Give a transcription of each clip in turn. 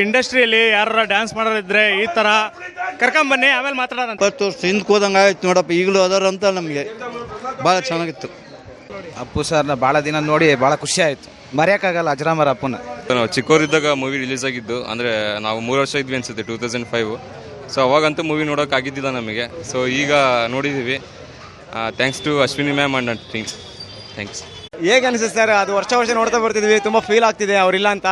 ಇಂಡಸ್ಟ್ರಿಯಲ್ಲಿ ಯಾರು ಡ್ಯಾನ್ಸ್ ಮಾಡೋರಿದ್ರೆ ಈ ಥರ ಕರ್ಕೊಂಬನ್ನಿ, ಆಮೇಲೆ ಮಾತಾಡೋಣ. 20 ವರ್ಷ ಹಿಂದಕ್ಕೆ ಹೋದಂಗೆ ಆಯ್ತು ನೋಡಪ್ಪ, ಈಗಲೂ ಅದಾರ ಅಂತ ನಮಗೆ ಭಾಳ ಚೆನ್ನಾಗಿತ್ತು. ಅಪ್ಪು ಸರ್ನ ಭಾಳ ದಿನ ನೋಡಿ ಭಾಳ ಖುಷಿ ಆಯಿತು, ಮರೆಯೋಕ್ಕಾಗಲ್ಲ ಅಜರಾಮರ ಅಪ್ಪನ. ನಾವು ಚಿಕ್ಕವರಿದ್ದಾಗ ಮೂವಿ ರಿಲೀಸ್ ಆಗಿದ್ದು, ಅಂದರೆ ನಾವು 3 ವರ್ಷ ಇದ್ವಿ ಅನಿಸುತ್ತೆ, 2005. ಸೊ ಅವಾಗಂತೂ ಮೂವಿ ನೋಡೋಕ್ಕಾಗಿದ್ದಿಲ್ಲ ನಮಗೆ. ಸೊ ಈಗ ನೋಡಿದ್ದೀವಿ. Thanks to Ashwini ma'am and team. Thanks. ಹೇಗೆ ಅನಿಸುತ್ತೆ ಸರ್? ಅದು ವರ್ಷ ನೋಡ್ತಾ ಬರ್ತಿದ್ವಿ, ತುಂಬ ಫೀಲ್ ಆಗ್ತಿದೆ ಅವರಿಲ್ಲ ಅಂತ.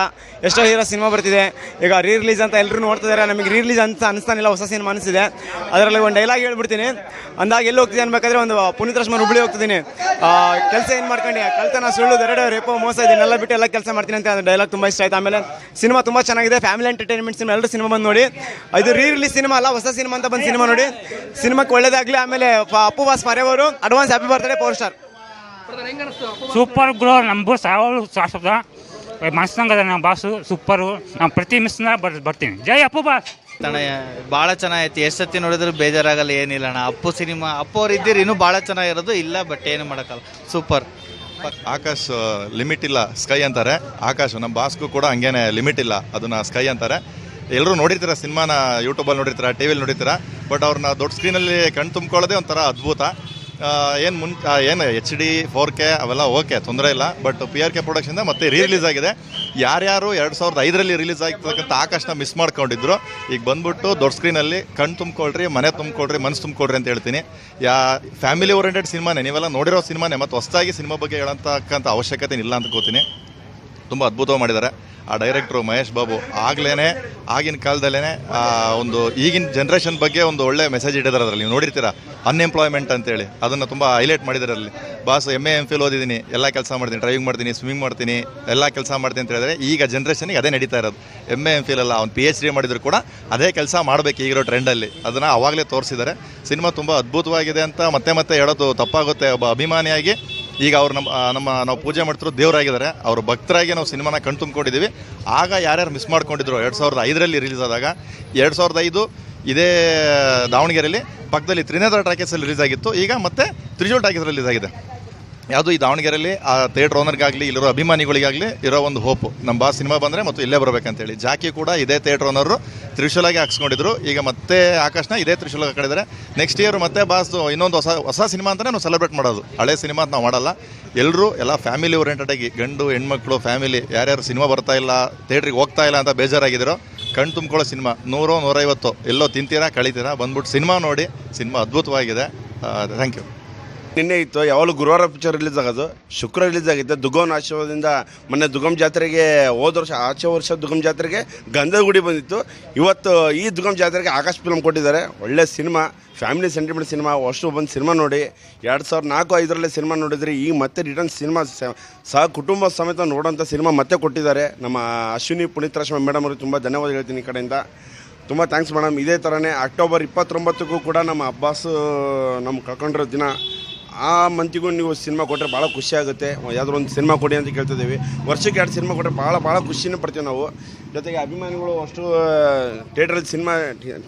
ಎಷ್ಟೋ ಹೀರೋ ಸಿನಿಮಾ ಬರ್ತಿದೆ, ಈಗ ರಿಲೀಸ್ ಅಂತ ಎಲ್ಲರೂ ನೋಡ್ತಿದ್ದಾರೆ. ನಮಗೆ ರಿಲೀಸ್ ಅಂತ ಅನಿಸ್ತಾನಿಲ್ಲ, ಹೊಸ ಸಿನಿಮಾ ಅನಿಸಿದೆ. ಅದರಲ್ಲಿ ಒಂದು ಡೈಲಾಗ್ ಹೇಳ್ಬಿಡ್ತೀನಿ. ಅಂದಾಗ ಎಲ್ಲಿ ಹೋಗ್ತೀನಿ ಅನ್ಬೇಕಾದ್ರೆ ಒಂದು ಪುನೀತ್ ರಾಜ್ಕುಮಾರ್ ಹುಬ್ಳಿ ಹೋಗ್ತಿದ್ದೀನಿ, ಕೆಲಸ ಏನು ಮಾಡ್ಕೊಂಡು ಕಳ್ತನ ಸುಳ್ಳು ದರಡೆ ರೇಪೋ ಮೋಸ ಇದನ್ನೆಲ್ಲ ಬಿಟ್ಟು ಎಲ್ಲ ಕೆಲಸ ಮಾಡ್ತೀನಿ ಅಂತ. ಅದು ಡೈಲಾಗ್ ತುಂಬ ಇಷ್ಟ ಆಯ್ತು. ಆಮೇಲೆ ಸಿನಿಮಾ ತುಂಬ ಚೆನ್ನಾಗಿದೆ, ಫ್ಯಾಮಿಲಿ ಎಂಟರ್ಟೈನ್ಮೆಂಟ್ ಸಿನಿಮಾ. ಎಲ್ಲರೂ ಸಿನಿಮಾ ಬಂದು ನೋಡಿ. ಇದು ರಿಲೀಸ್ ಸಿನಿಮಾ ಅಲ್ಲ, ಹೊಸ ಸಿನಿಮಾ ಅಂತ ಬಂದು ಸಿನಿಮಾ ನೋಡಿ. ಸಿನಿಮಾಕ್ಕೆ ಒಳ್ಳೇದಾಗಲಿ. ಆಮೇಲೆ ಅಪ್ಪು ಬಾಸ್ ಮರೆಯವರು advance happy birthday power star. Super bro, ನಮ್ಮ ಬಾಸ್ ಯಾವಾಗಲೂ ಶಾಶ್ವತ ಮನಸ್ಸಂಗದ. ನಮ್ಮ ಬಾಸು ಸೂಪರು, ನಾವು ಪ್ರತಿ ಮಿಸ್ನ ಬರ್ತೀನಿ. ಜೈ ಅಪ್ಪು ಬಾಸ್. ಭಾಳ ಚೆನ್ನಾಗೈತಿ, ಎಷ್ಟು ಸತಿ ನೋಡಿದ್ರು ಬೇಜಾರಾಗಲ್ಲ, ಏನಿಲ್ಲ ಅಣ್ಣ. ಅಪ್ಪು ಸಿನಿಮಾ, ಅಪ್ಪು ಅವ್ರು ಇದ್ದೀರಿ ಇನ್ನೂ ಭಾಳ ಚೆನ್ನಾಗಿರೋದು ಇಲ್ಲ, ಬಟ್ ಏನು ಮಾಡೋಕ್ಕಲ್ಲ, ಸೂಪರ್. ಆಕಾಶ್ ಲಿಮಿಟ್ ಇಲ್ಲ ಸ್ಕೈ ಅಂತಾರೆ. ಆಕಾಶ್ ನಮ್ಮ ಬಾಸ್ಗೂ ಕೂಡ ಹಂಗೇನೆ ಲಿಮಿಟ್ ಇಲ್ಲ, ಅದನ್ನ ಸ್ಕೈ ಅಂತಾರೆ. ಎಲ್ಲರೂ ನೋಡಿರ್ತೀರ ಸಿನಿಮಾನ, ಯೂಟ್ಯೂಬಲ್ಲಿ ನೋಡಿರ್ತೀರ, ಟಿ ವಿಲಿ ನೋಡಿರ್ತೀರ. ಬಟ್ ಅವ್ರನ್ನ ದೊಡ್ಡ ಸ್ಕ್ರೀನಲ್ಲಿ ಕಣ್ ತುಂಬ್ಕೊಳ್ಳೋದೇ ಒಂಥರ ಅದ್ಭುತ. ಏನು HD 4K ಅವೆಲ್ಲ ಓಕೆ, ತೊಂದರೆ ಇಲ್ಲ. ಬಟ್ PRK ಪ್ರೊಡಕ್ಷನ್ದ ಮತ್ತೆ ರಿಲೀಸ್ ಆಗಿದೆ. ಯಾರ್ಯಾರು 2005ರಲ್ಲಿ ರಿಲೀಸ್ ಆಗಿರ್ತಕ್ಕಂಥ ಆಕಾಶನ ಮಿಸ್ ಮಾಡ್ಕೊಂಡಿದ್ರು, ಈಗ ಬಂದ್ಬಿಟ್ಟು ದೊಡ್ಡ ಸ್ಕ್ರೀನಲ್ಲಿ ಕಣ್ ತುಂಬ್ಕೊಳ್ರಿ, ಮನೆ ತುಂಬ್ಕೊಳ್ರಿ, ಮನಸ್ಸು ತುಂಬ್ಕೊಳ್ರಿ ಅಂತ ಹೇಳ್ತೀನಿ. ಫ್ಯಾಮಿಲಿ ಓರಿಯೆಂಟೆಡ್ ಸಿನಿಮಾನೇ, ನೀವೆಲ್ಲ ನೋಡಿರೋ ಸಿನಿಮಾನೇ. ಮತ್ತು ಹೊಸದಾಗಿ ಸಿನಿಮಾ ಬಗ್ಗೆ ಹೇಳೋಂತಕ್ಕಂಥ ಅವಶ್ಯಕತೆ ಇಲ್ಲ ಅಂತ ಗೊತ್ತೀನಿ. ತುಂಬ ಅದ್ಭುತವಾಗಿ ಮಾಡಿದ್ದಾರೆ ಆ ಡೈರೆಕ್ಟ್ರು ಮಹೇಶ್ ಬಾಬು. ಆಗಿನ ಕಾಲದಲ್ಲೇ ಒಂದು ಈಗಿನ ಜನ್ರೇಷನ್ ಬಗ್ಗೆ ಒಂದು ಒಳ್ಳೆ ಮೆಸೇಜ್ ಇಟ್ಟಿದ್ದಾರೆ ಅದರಲ್ಲಿ. ನೀವು ನೋಡಿರ್ತೀರ, ಅನ್ಎಂಪ್ಲಾಯ್ಮೆಂಟ್ ಅಂತೇಳಿ, ಅದನ್ನು ತುಂಬ ಹೈಲೈಟ್ ಮಾಡಿದ್ದಾರೆ ಅಲ್ಲಿ. ಬಾಸ್ MA MPhil ಓದಿದ್ದೀನಿ, ಎಲ್ಲ ಕೆಲಸ ಮಾಡ್ತೀನಿ, ಡ್ರೈವಿಂಗ್ ಮಾಡ್ತೀನಿ, ಸ್ವಿಮ್ಮಿಂಗ್ ಮಾಡ್ತೀನಿ, ಎಲ್ಲ ಕೆಲಸ ಮಾಡ್ತೀನಿ ಅಂತ ಹೇಳಿದ್ರೆ ಈಗ ಜನ್ರೇಷನ್ಗೆ ಅದೇ ನಡೀತಾ ಇರೋದು. MA MPhil ಅಲ್ಲ, ಅವ್ನು PhD ಮಾಡಿದ್ರು ಕೂಡ ಅದೇ ಕೆಲಸ ಮಾಡಬೇಕು ಈಗಿರೋ ಟ್ರೆಂಡಲ್ಲಿ. ಅದನ್ನು ಅವಾಗಲೇ ತೋರಿಸಿದ್ದಾರೆ. ಸಿನಿಮಾ ತುಂಬ ಅದ್ಭುತವಾಗಿದೆ ಅಂತ ಮತ್ತೆ ಹೇಳೋದು ತಪ್ಪಾಗುತ್ತೆ. ಒಬ್ಬ ಅಭಿಮಾನಿಯಾಗಿ ಈಗ ಅವ್ರು ನಾವು ಪೂಜೆ ಮಾಡ್ತಿರೋ ದೇವರಾಗಿದ್ದಾರೆ. ಅವ್ರ ಭಕ್ತರಾಗಿ ನಾವು ಸಿನಿಮಾನ ಕಣ್ ತುಂಬಿಕೊಂಡಿದ್ದೀವಿ. ಆಗ ಯಾರ್ಯಾರು ಮಿಸ್ ಮಾಡ್ಕೊಂಡಿದ್ರು 2005ರಲ್ಲಿ ರಿಲೀಸ್ ಆದಾಗ, 2005 ಇದೇ ದಾವಣಗೆರೆಯಲ್ಲಿ ಪಕ್ಕದಲ್ಲಿ ತ್ರಿನೇತ್ರ ಟಾಕೀಸಲ್ಲಿ ರಿಲೀಸ್ ಆಗಿತ್ತು. ಈಗ ಮತ್ತೆ ತ್ರಿಜೋಲ್ ಟಾಕೀಸ್ ರಿಲೀಸ್ ಆಗಿದೆ. ಯಾವುದು ಈ ದಾವಣಗೆರೆಯಲ್ಲಿ ಆ ಥಿಯೇಟ್ರ್ ಓನರ್ಗಾಗಲಿ ಇಲ್ಲಿರೋ ಅಭಿಮಾನಿಗಳಿಗಾಗಲಿ ಇರೋ ಒಂದು ಹೋಪು, ನಮ್ಮ ಬಾಸ್ ಸಿನಿಮಾ ಬಂದರೆ ಮತ್ತು ಇಲ್ಲೇ ಬರಬೇಕಂತೇಳಿ. ಜಾಕಿ ಕೂಡ ಇದೇ ಥಿಯೇಟ್ರ್ ಓನರು ತ್ರಿಶೂಲಾಗಿ ಹಾಕ್ಸ್ಕೊಂಡಿದ್ರು. ಈಗ ಮತ್ತೆ ಆಕಾಶನ ಇದೇ ತ್ರಿಶೂಲಾಗಿ ಹಾಕೊಂಡಿದ್ದಾರೆ. ನೆಕ್ಸ್ಟ್ ಇಯರ್ ಮತ್ತೆ ಬಾಸ್ ಇನ್ನೊಂದು ಹೊಸ ಸಿನಿಮಾ ಅಂತಲೇ ನಾವು ಸೆಲೆಬ್ರೇಟ್ ಮಾಡೋದು. ಹಳೆ ಸಿನಿಮಾ ಅಂತ ನಾವು ಮಾಡಲ್ಲ. ಎಲ್ಲರೂ ಎಲ್ಲ ಫ್ಯಾಮಿಲಿ ಓರಿಯೆಂಟೆಡಾಗಿ, ಗಂಡು ಹೆಣ್ಮಕ್ಳು ಫ್ಯಾಮಿಲಿ ಯಾರ್ಯಾರು ಸಿನಿಮಾ ಬರ್ತಾ ಇಲ್ಲ, ಥಿಯೇಟ್ರಿಗೆ ಹೋಗ್ತಾ ಇಲ್ಲ ಅಂತ ಬೇಜಾರಾಗಿದ್ದೀರೋ, ಕಣ್ ತುಂಬ್ಕೊಳ್ಳೋ ಸಿನಿಮಾ 100 150 ಎಲ್ಲೋ ತಿಂತೀರಾ ಕಳಿತೀರಾ, ಬಂದ್ಬಿಟ್ಟು ಸಿನಿಮಾ ನೋಡಿ. ಸಿನಿಮಾ ಅದ್ಭುತವಾಗಿದೆ. Thank you. ನಿನ್ನೆ ಇತ್ತು, ಯಾವಾಗಲೂ ಗುರುವಾರ ಪಿಕ್ಚರ್ ರಿಲೀಸ್ ಆಗೋದು, ಶುಕ್ರವಾರ ರಿಲೀಸ್ ಆಗಿತ್ತು. ದುಗಮ್ ಆಶೀರ್ವಾದದಿಂದ ಮೊನ್ನೆ ದುಗಮ್ ಜಾತ್ರೆಗೆ, ಹೋದ ವರ್ಷ ಆಚೆ ವರ್ಷ ದುಗಮ್ ಜಾತ್ರೆಗೆ ಗಂಧದ ಗುಡಿ ಬಂದಿತ್ತು. ಇವತ್ತು ಈ ದುಗಮ್ ಜಾತ್ರೆಗೆ ಆಕಾಶ್ ಫಿಲ್ಮ್ ಕೊಟ್ಟಿದ್ದಾರೆ. ಒಳ್ಳೆ ಸಿನಿಮಾ, ಫ್ಯಾಮಿಲಿ ಸೆಂಟಿಮೆಂಟ್ ಸಿನಿಮಾ. ಅಷ್ಟು ಬಂದು ಸಿನಿಮಾ ನೋಡಿ. 2004-5 ಸಿನಿಮಾ ನೋಡಿದ್ರಿ, ಈಗ ಮತ್ತೆ ರಿಟರ್ನ್ ಸಿನಿಮಾ ಕುಟುಂಬ ಸಮೇತ ನೋಡೋಂಥ ಸಿನಿಮಾ ಮತ್ತೆ ಕೊಟ್ಟಿದ್ದಾರೆ. ನಮ್ಮ ಅಶ್ವಿನಿ ಪುನೀತ್ ರಾಜ್ಕುಮಾರ್ ಮೇಡಮ್ ಅವ್ರಿಗೆ ತುಂಬ ಧನ್ಯವಾದ ಹೇಳ್ತೀನಿ ಈ ಕಡೆಯಿಂದ. ತುಂಬ ಥ್ಯಾಂಕ್ಸ್ ಮೇಡಮ್. ಇದೇ ಥರನೇ ಅಕ್ಟೋಬರ್ 29ಕ್ಕೂ ಕೂಡ ನಮ್ಮ ಅಬ್ಬಾಸ್ ನಮ್ಮ ಕಳ್ಕೊಂಡಿರೋ ದಿನ. ಆ ಮಂತಿಗೂ ನೀವು ಸಿನಿಮಾ ಕೊಟ್ಟರೆ ಭಾಳ ಖುಷಿ ಆಗುತ್ತೆ. ಯಾವುದಾದ್ರು ಒಂದು ಸಿನಿಮಾ ಕೊಡಿ ಅಂತ ಕೇಳ್ತಿದ್ದೀವಿ. ವರ್ಷಕ್ಕೆ 2 ಸಿನಿಮಾ ಕೊಟ್ಟರೆ ಭಾಳ ಖುಷಿನೇ ಪಡ್ತೀವಿ ನಾವು. ಜೊತೆಗೆ ಅಭಿಮಾನಿಗಳು ಅಷ್ಟು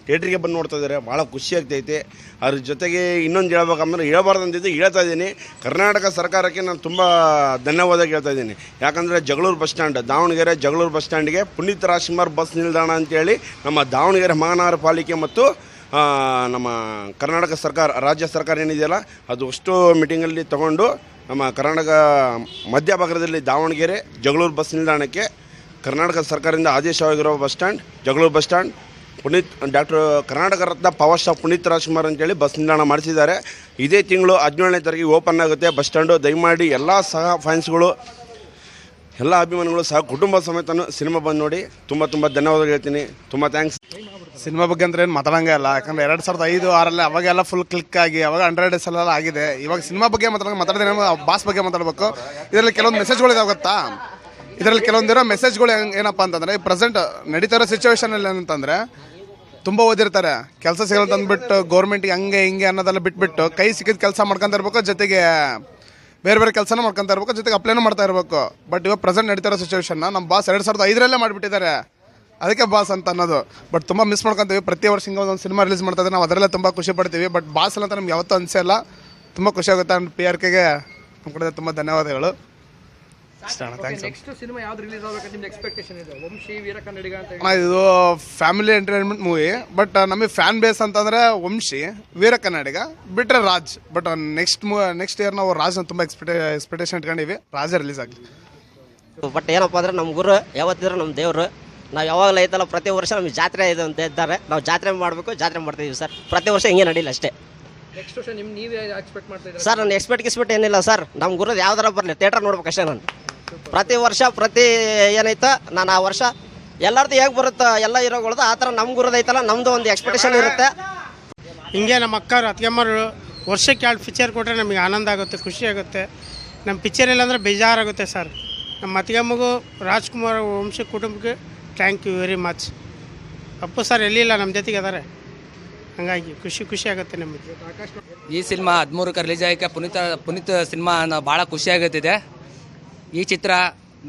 ಥಿಯೇಟ್ರಿಗೆ ಬಂದು ನೋಡ್ತಾ ಇದ್ದಾರೆ, ಭಾಳ ಖುಷಿ ಆಗ್ತೈತೆ. ಅದ್ರ ಜೊತೆಗೆ ಇನ್ನೊಂದು ಹೇಳ್ಬೇಕಂದ್ರೆ ಹೇಳ್ಬಾರ್ದಂತಿದ್ದು ಹೇಳ್ತಾ ಇದ್ದೀನಿ. ಕರ್ನಾಟಕ ಸರ್ಕಾರಕ್ಕೆ ನಾನು ತುಂಬ ಧನ್ಯವಾದ ಹೇಳ್ತಾ ಇದ್ದೀನಿ. ಯಾಕಂದರೆ Jagalur bus stand, Davanagere Jagalur bus ಸ್ಟ್ಯಾಂಡಿಗೆ ಪುನೀತ್ ರಾಜ್ಕುಮಾರ್ ಬಸ್ ನಿಲ್ದಾಣ ಅಂತೇಳಿ ನಮ್ಮ ದಾವಣಗೆರೆ ಮಹಾನಗರ ಪಾಲಿಕೆ ಮತ್ತು ನಮ್ಮ ಕರ್ನಾಟಕ ಸರ್ಕಾರ, ರಾಜ್ಯ ಸರ್ಕಾರ ಏನಿದೆಯಲ್ಲ, ಅದು ಅಷ್ಟು ಮೀಟಿಂಗಲ್ಲಿ ತಗೊಂಡು ನಮ್ಮ ಕರ್ನಾಟಕ ಮಧ್ಯಭಾಗದಲ್ಲಿ ದಾವಣಗೆರೆ ಜಗಳೂರು ಬಸ್ ನಿಲ್ದಾಣಕ್ಕೆ ಕರ್ನಾಟಕ ಸರ್ಕಾರದಿಂದ ಆದೇಶವಾಗಿರೋ bus stand, Jagalur bus stand, Karnataka Ratna power star Puneeth Rajkumar ಅಂತೇಳಿ ಬಸ್ ನಿಲ್ದಾಣ ಮಾಡಿಸಿದ್ದಾರೆ. ಇದೇ ತಿಂಗಳು 17ನೇ ತಾರೀಕಿಗೆ ಓಪನ್ ಆಗುತ್ತೆ ಬಸ್ ಸ್ಟ್ಯಾಂಡು. ದಯಮಾಡಿ ಎಲ್ಲ ಸಹ ಫ್ಯಾನ್ಸ್ಗಳು, ಎಲ್ಲ ಅಭಿಮಾನಿಗಳು ಸಹ ಕುಟುಂಬ ಸಮೇತ ಸಿನಿಮಾ ಬಂದು ನೋಡಿ. ತುಂಬ ಧನ್ಯವಾದ ಹೇಳ್ತೀನಿ. ತುಂಬ ಥ್ಯಾಂಕ್ಸ್. ಸಿನಿಮಾ ಬಗ್ಗೆ ಅಂದ್ರೆ ಏನು ಮಾತಾಡಂಗೆ ಇಲ್ಲ. ಯಾಕಂದರೆ 2005-6 ಅವಾಗೆಲ್ಲ ಫುಲ್ ಕ್ಲಿಕ್ ಆಗಿ ಅವಾಗ 100 ಡೇಸ್ ಎಲ್ಲ ಆಗಿದೆ. ಇವಾಗ ಸಿನಿಮಾ ಬಗ್ಗೆ ಮಾತಾಡಿದ್ರೆ ಬಾಸ್ ಬಗ್ಗೆ ಮಾತಾಡಬೇಕು. ಇದರಲ್ಲಿ ಕೆಲವೊಂದು ಮೆಸೇಜ್ಗಳು ಇದಾವೆ ಗೊತ್ತಾ? ಇದರಲ್ಲಿ ಕೆಲವೊಂದಿರೋ ಮೆಸೇಜ್ಗಳು ಏನಪ್ಪ ಅಂತಂದರೆ, ಈ ಪ್ರೆಸೆಂಟ್ ನಡೀತಾ ಇರೋ ಸಿಚುವೇಶನಲ್ಲಿ ಏನಂತಂದರೆ, ತುಂಬ ಓದಿರ್ತಾರೆ, ಕೆಲಸ ಸಿಗಲ್ಲ ತಂದುಬಿಟ್ಟು ಗೌರ್ಮೆಂಟಿಗೆ ಹಂಗೆ ಹಿಂಗೆ ಅನ್ನೋದೆಲ್ಲ ಬಿಟ್ಬಿಟ್ಟು ಕೈ ಸಿಕ್ಕಿದ ಕೆಲಸ ಮಾಡ್ಕೊತ ಇರಬೇಕು. ಜೊತೆಗೆ ಬೇರೆ ಕೆಲಸನೂ ಮಾಡ್ಕೊತ ಇರಬೇಕು, ಜೊತೆಗೆ ಅಪ್ಲೈನೂ ಮಾಡ್ತಾ ಇರಬೇಕು. ಬಟ್ ಇವಾಗ ಪ್ರೆಸೆಂಟ್ ನಡೀತಾ ಇರೋ ಸಿಚುವೇಶನ್ನ ನಮ್ಮ ಬಾಸ್ 2005ರಲ್ಲೇ ಮಾಡಿಬಿಟ್ಟಿದ್ದಾರೆ. ಅದಕ್ಕೆ ಬಾಸ್ ಅಂತ ಅನ್ನೋದು. ಬಟ್ ತುಂಬ ಮಿಸ್ ಮಾಡ್ಕೊತೀವಿ. ಪ್ರತಿ ವರ್ಷ ಹಿಂಗೆ ಒಂದು ಸಿನಿಮಾ ರಿಲೀಸ್ ಮಾಡ್ತಾ ಇದ್ರೆ ನಾವು ಅದರಲ್ಲೇ ತುಂಬ ಖುಷಿ ಪಡ್ತೀವಿ. ಬಟ್ ಬಾಸ್ ಅಂತ ನಮ್ಗೆ ಯಾವತ್ತೂ ಅನಿಸೇ ಇಲ್ಲ. ತುಂಬ ಖುಷಿ ಆಗುತ್ತೆ. ಆ್ಯಂಡ್ PRKಗೆ ನಮ್ಮ ಕಡೆ ತುಂಬ ಧನ್ಯವಾದಗಳು. ಇಷ್ಟ ಅಣ್ಣ, ಥ್ಯಾಂಕ್ಸ್ ಅಣ್ಣ. ನೆಕ್ಸ್ಟ್ ಸಿನಿಮಾ ಯಾವ್ದು ರಿಲೀಸ್ ಆಗಬೇಕು ನಿಮ್ದು ಎಕ್ಸ್ಪೆಕ್ಟೇಷನ್ ಇದೆ? ವಂಶಿ, ವೀರ ಕನ್ನಡಿಗ ಅಂತ ಹೇಳಿ. ಅಣ್ಣ, ಇದು ಫ್ಯಾಮಿಲಿ ಎಂಟರ್ಟೈನ್ಮೆಂಟ್ ಮೂವಿ. ಬಟ್ ನಮಗೆ ಫ್ಯಾನ್ ಬೇಸ್ ಅಂತಂದರೆ ವಂಶಿ, ವೀರ ಕನ್ನಡಿಗ ಬಿಟ್ಟರೆ ರಾಜ್. ಬಟ್ ನೆಕ್ಸ್ಟ್ ಇಯರ್ ನಾವು ರಾಜ್ನ ತುಂಬ ಎಕ್ಸ್ಪೆಕ್ಟೇಷನ್ ಇಟ್ಕೊಂಡಿವಿ. ರಾಜ ರಿಲೀಸ್ ಆಗಲಿ. ಬಟ್ ಏನಪ್ಪ ಅಂದರೆ ನಮ್ಮ ಗುರು ಯಾವತ್ತಿದ್ರು ನಮ್ಮ ದೇವರು. ನಾವು ಯಾವಾಗಲೂ ಐತಲ್ಲ, ಪ್ರತಿ ವರ್ಷ ನಮಗೆ ಜಾತ್ರೆ ಇದೆ ಅಂತ ಇದ್ದಾರೆ. ನಾವು ಜಾತ್ರೆ ಮಾಡಬೇಕು, ಜಾತ್ರೆ ಮಾಡ್ತೀವಿ ಸರ್. ಪ್ರತಿ ವರ್ಷ ಹಿಂಗೆ ನಡೀಲಿ ಅಷ್ಟೇ. ನೆಕ್ಸ್ಟ್ ವರ್ಷ ನೀವೇ ಎಕ್ಸ್ಪೆಕ್ಟ್ ಮಾಡ್ತಾ ಇದ್ದೀರಾ? ಸರ್, ನಾನು ಎಕ್ಸ್ಪೆಕ್ಟ್ ಏನಿಲ್ಲ ಸರ್. ನಮ್ಮ ಗುರುದು ಯಾವ್ದಾರ ಬರಲಿ, ಥಿಯೇಟರ್ ನೋಡ್ಬೇಕು ಅಷ್ಟೇ. ನಾನು ಪ್ರತಿ ವರ್ಷ ಏನೈತೆ ನಾನು ಆ ವರ್ಷ ಎಲ್ಲರದ್ದು ಹೇಗೆ ಬರುತ್ತೋ ಎಲ್ಲ ಹೀರೋಗಳದ್ದು ಆ ಥರ ನಮ್ಮ ಗುರುದು ಐತಲ್ಲ, ನಮ್ಮದು ಒಂದು ಎಕ್ಸ್ಪೆಕ್ಟೇಷನ್ ಇರುತ್ತೆ. ಹಿಂಗೆ ನಮ್ಮ ಅಕ್ಕವ್ರು ಅತ್ತಿಗೆಮ್ಮರು ವರ್ಷಕ್ಕೆ 2 ಪಿಕ್ಚರ್ ಕೊಟ್ಟರೆ ನಮಗೆ ಆನಂದ ಆಗುತ್ತೆ, ಖುಷಿ ಆಗುತ್ತೆ. ನಮ್ಮ ಪಿಕ್ಚರ್ ಇಲ್ಲ ಅಂದರೆ ಬೇಜಾರಾಗುತ್ತೆ ಸರ್. ನಮ್ಮ ಅತ್ತಿಗೆಮ್ಮಗೂ ರಾಜ್ಕುಮಾರ್ ವಂಶ ಕುಟುಂಬಕ್ಕೆ thank you very much. Appu sir ಎಲ್ಲಿಲ್ಲ, ನಮ್ಮ ಜೊತೆಗೆ ಅದಾರೆ. ಹಂಗಾಗಿ ಖುಷಿ ಆಗುತ್ತೆ ನಮಗೆ. ಈ ಸಿನಿಮಾ 13ಕ್ಕೆ ರಿಲೀಸ್ ಆಗೋಕ್ಕೆ ಪುನೀತ್ ಸಿನಿಮಾ ಭಾಳ ಖುಷಿಯಾಗುತ್ತಿದೆ. ಈ ಚಿತ್ರ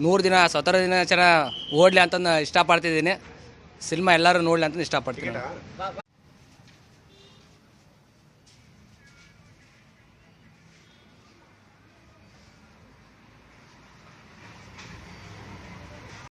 100 ದಿನ 17 ದಿನ ಚೆನ್ನಾಗಿ ಓಡಲಿ ಅಂತ ಇಷ್ಟಪಡ್ತಿದ್ದೀನಿ. ಸಿನಿಮಾ ಎಲ್ಲರೂ ನೋಡಲಿ ಅಂತ ಇಷ್ಟಪಡ್ತೀನಿ.